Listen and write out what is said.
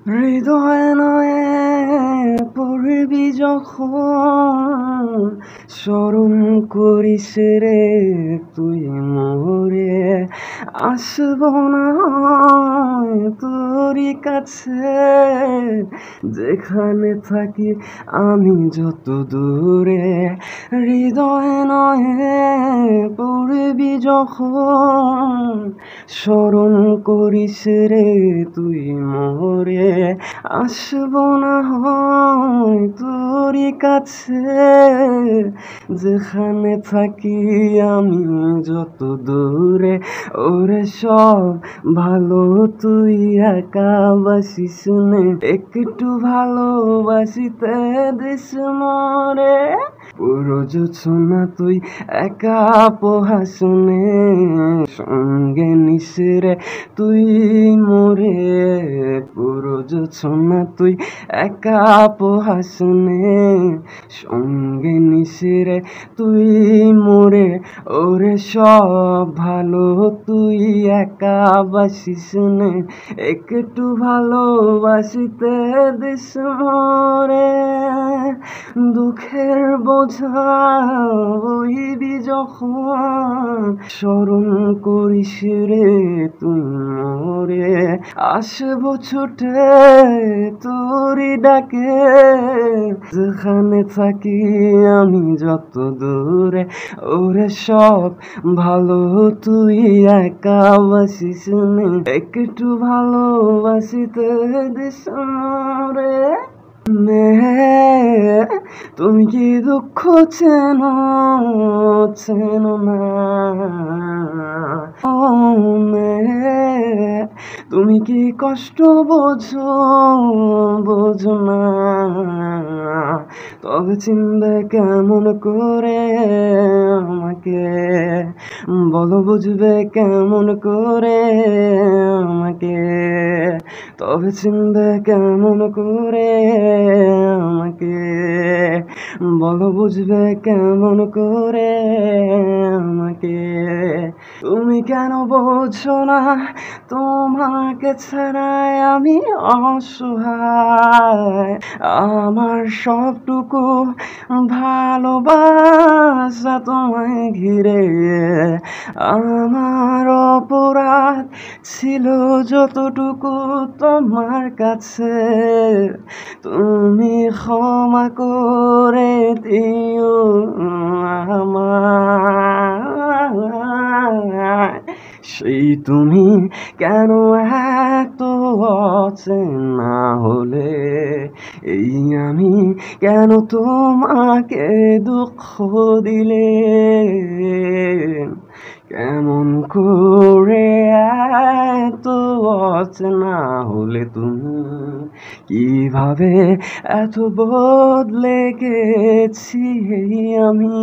হৃদয় নয়ে পড়বি যখন, স্মরণ করিস রে তুই মোরে। আসব না তোরই কাছে, যেখানে থাকি আমি যত দূরে। হৃদয় নয়ে পড়বি যখন, স্মরণ করিস রে তুই মোরে। আসব না হয় তোরই কাছে, যেখানে থাকি আমি যত দূরে। ওরে সব ভালো তুই একা বাসিস নে, একটু ভালোবাসিতে দিস মরে। পুরো জোছনা তুই একা পোহাসনে, সঙ্গে নিস রে তুই মোরে। পুরো জোছনা তুই একা পোহাসনে, সঙ্গে নিস রে তুই মোরে। ওরে সব ভালো তুই একা বাসিস নে, একটু ভালোবাসিতে দিস মোরে। দুঃখের বোঝা বইবি যখন, স্মরণ করিস রে তুই মোরে। আসবো ছুটে তোরই ডাকে, যেখানে থাকি আমি যত দূরে। ওরে সব ভালো তুই একা বাসিস নে, একটু ভালোবাসিতে দিস মোরে। তুমি কি দুঃখ চেনো চেনো না? ও তুমি কি কষ্ট বোঝো বোঝো না? তবে চিনবে কেমন করে আমাকে, বলো বুঝবে কেমন করে আমাকে? তবে চিনবে কেমন করে আমাকে, বলো বুঝবে কেমন করে আমাকে? তুমি কেন বোঝো না তোমাকে ছাড়াই আমি অসহায়। আমার সবটুকু ভালোবাসা তোমায় ঘিরে, আমার অপরাধ ছিল যতটুকু তোমার কাছে, তুমি ক্ষমা করে দিও আমায়। সেই তুমি কেন এত অচেনা হলে, এই আমি কেন তোমাকে দুঃখ দিলে? কেমন করে এত অচেনা হলে তুমি, কিভাবে এত বদলে গেছি আমি?